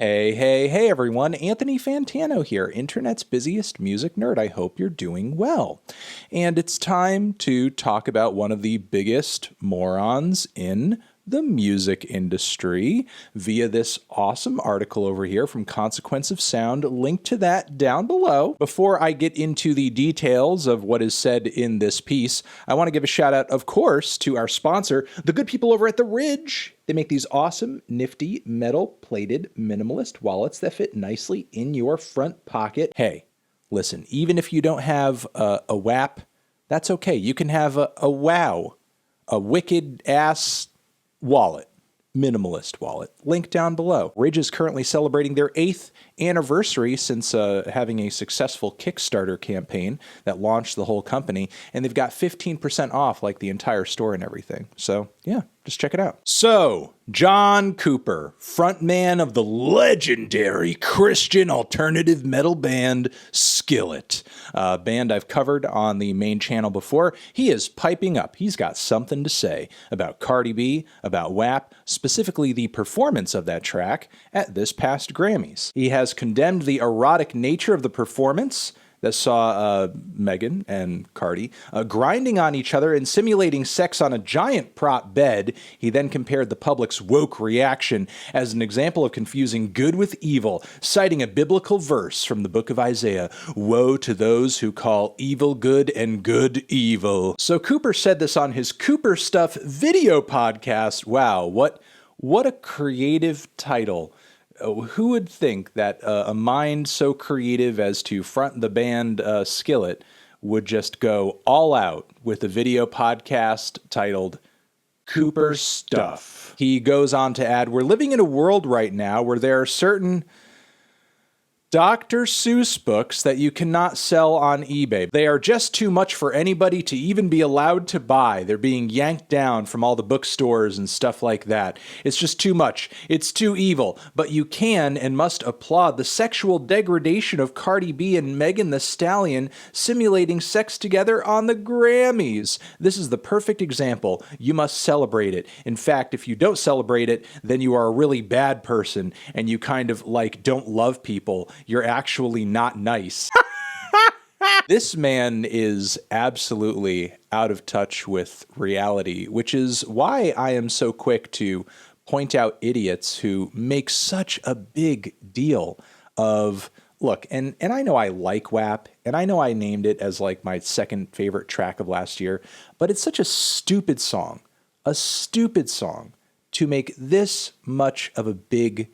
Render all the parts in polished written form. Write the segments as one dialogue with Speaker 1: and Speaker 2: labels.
Speaker 1: Hey, hey, hey everyone, Anthony Fantano here, internet's busiest music nerd. I hope you're doing well. And it's time to talk about one of the biggest morons in the music industry via this awesome article over here from Consequence of Sound. Link to that down below. Before I get into the details of what is said in this piece, I want to give a shout out, of course, to our sponsor, the good people over at The Ridge. They make these awesome, nifty, metal-plated minimalist wallets that fit nicely in your front pocket. Hey, listen, even if you don't have a WAP, that's okay. You can have a WOW, a wicked-ass wallet, minimalist wallet. Link down below. Ridge is currently celebrating their 8th anniversary since having a successful Kickstarter campaign that launched the whole company, and they've got 15% off like the entire store and everything. So yeah, just check it out. So, John Cooper, frontman of the legendary Christian alternative metal band Skillet, a band I've covered on the main channel before. He is piping up. He's got something to say about Cardi B, about WAP, specifically the performance of that track at this past Grammys. He has condemned the erotic nature of the performance that saw Megan and Cardi grinding on each other and simulating sex on a giant prop bed. He then compared the public's woke reaction as an example of confusing good with evil, citing a biblical verse from the book of Isaiah, "Woe to those who call evil good and good evil." So Cooper said this on his Cooper Stuff video podcast. Wow, what a creative title. Who would think that a mind so creative as to front the band Skillet would just go all out with a video podcast titled Cooper Stuff? He goes on to add, "We're living in a world right now where there are certain Dr. Seuss books that you cannot sell on eBay. They are just too much for anybody to even be allowed to buy. They're being yanked down from all the bookstores and stuff like that. It's just too much. It's too evil. But you can and must applaud the sexual degradation of Cardi B and Megan Thee Stallion simulating sex together on the Grammys. This is the perfect example. You must celebrate it. In fact, if you don't celebrate it, then you are a really bad person and you kind of like don't love people. You're actually not nice." This man is absolutely out of touch with reality, which is why I am so quick to point out idiots who make such a big deal of, look, and I know I like WAP, and I know I named it as like my second favorite track of last year, but it's such a stupid song to make this much of a big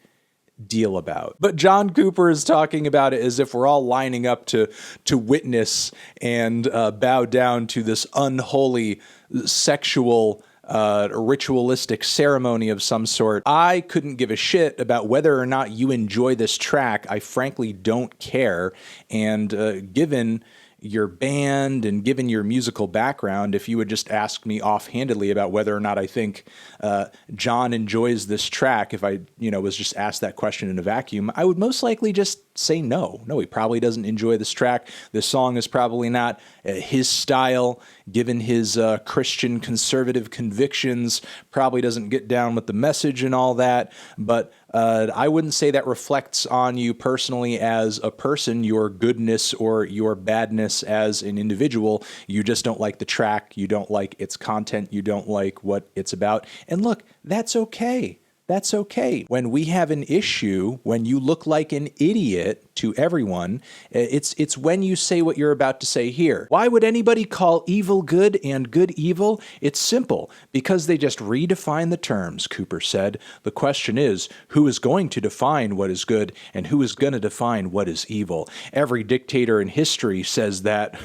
Speaker 1: deal about. But John Cooper is talking about it as if we're all lining up to witness and bow down to this unholy sexual ritualistic ceremony of some sort. I couldn't give a shit about whether or not you enjoy this track. I frankly don't care. And given your band and given your musical background, if you would just ask me offhandedly about whether or not I think John enjoys this track, if I was just asked that question in a vacuum, I would most likely just say no. No, he probably doesn't enjoy this track. This song is probably not his style, given his Christian conservative convictions, probably doesn't get down with the message and all that, but I wouldn't say that reflects on you personally as a person, your goodness or your badness as an individual. You just don't like the track, you don't like its content, you don't like what it's about. And look, that's okay. That's okay. When we have an issue, when you look like an idiot to everyone, it's when you say what you're about to say here. Why would anybody call evil good and good evil? It's simple, because they just redefine the terms, Cooper said. The question is, who is going to define what is good and who is going to define what is evil? Every dictator in history says that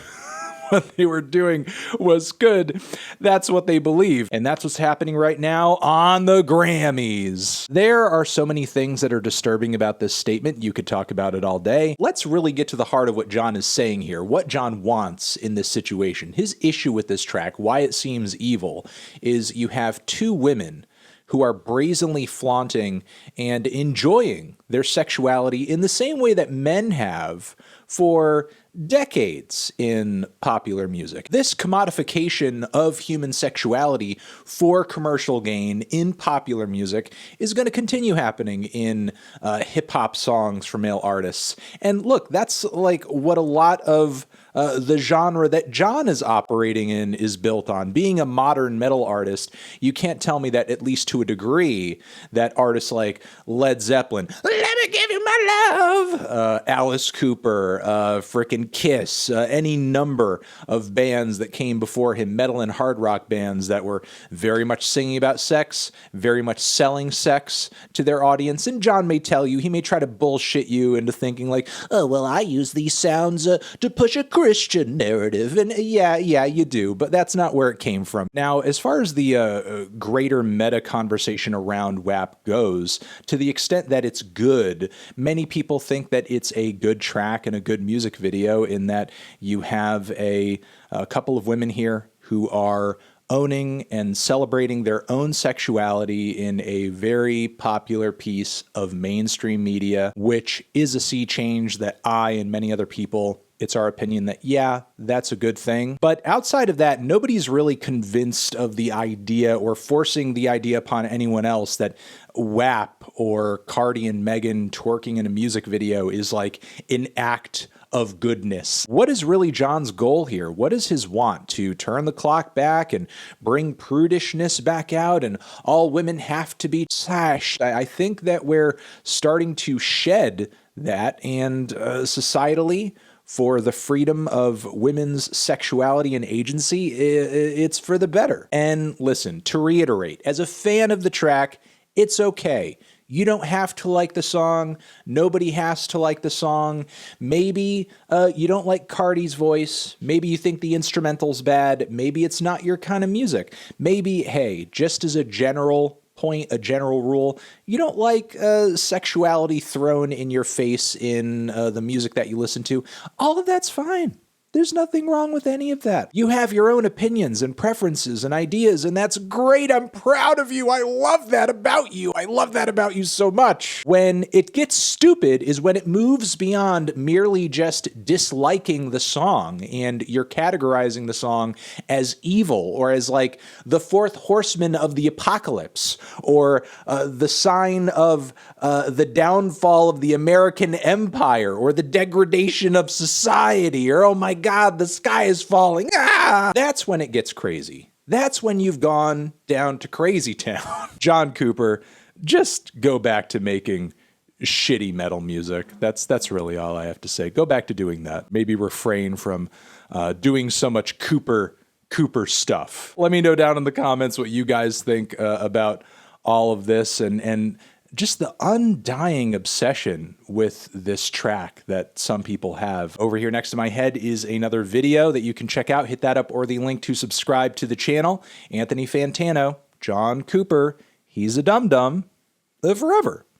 Speaker 1: what they were doing was good. That's what they believe. And that's what's happening right now on the Grammys. There are so many things that are disturbing about this statement. You could talk about it all day. Let's really get to the heart of what John is saying here, what John wants in this situation. His issue with this track, why it seems evil, is you have two women who are brazenly flaunting and enjoying their sexuality in the same way that men have for decades in popular music. This commodification of human sexuality for commercial gain in popular music is going to continue happening in hip-hop songs for male artists. And look, that's like what a lot of the genre that John is operating in is built on. Being a modern metal artist, you can't tell me that, at least to a degree, that artists like Led Zeppelin, Let Me Give You My Love, Alice Cooper, frickin' Kiss, any number of bands that came before him, metal and hard rock bands that were very much singing about sex, very much selling sex to their audience. And John may tell you, he may try to bullshit you into thinking like, oh, well, I use these sounds to push a Christian narrative. And yeah, you do, but that's not where it came from. Now, as far as the greater meta conversation around WAP goes, to the extent that it's good, many people think that it's a good track and a good music video, in that you have a couple of women here who are owning and celebrating their own sexuality in a very popular piece of mainstream media, which is a sea change that I and many other people, it's our opinion that, yeah, that's a good thing. But outside of that, nobody's really convinced of the idea or forcing the idea upon anyone else that WAP or Cardi and Megan twerking in a music video is like an act of goodness. What is really John's goal here? What is his want? To turn the clock back and bring prudishness back out and all women have to be sashed? I think that we're starting to shed that, and societally, for the freedom of women's sexuality and agency, it's for the better. And listen, to reiterate, as a fan of the track, it's okay. You don't have to like the song. Nobody has to like the song. Maybe you don't like Cardi's voice. Maybe you think the instrumental's bad. Maybe it's not your kind of music. Maybe, hey, just as a general point, a general rule, you don't like sexuality thrown in your face in the music that you listen to. All of that's fine. There's nothing wrong with any of that. You have your own opinions and preferences and ideas, and that's great. I'm proud of you. I love that about you. I love that about you so much. When it gets stupid is when it moves beyond merely just disliking the song and you're categorizing the song as evil or as like the fourth horseman of the apocalypse or the sign of the downfall of the American empire or the degradation of society, or oh my God, the sky is falling. Ah! That's when it gets crazy. That's when you've gone down to crazy town. John Cooper, just go back to making shitty metal music. That's really all I have to say. Go back to doing that. Maybe refrain from doing so much Cooper stuff. Let me know down in the comments what you guys think about all of this and just the undying obsession with this track that some people have. Over here next to my head is another video that you can check out. Hit that up or the link to subscribe to the channel. Anthony Fantano, John Cooper, he's a dum-dum forever.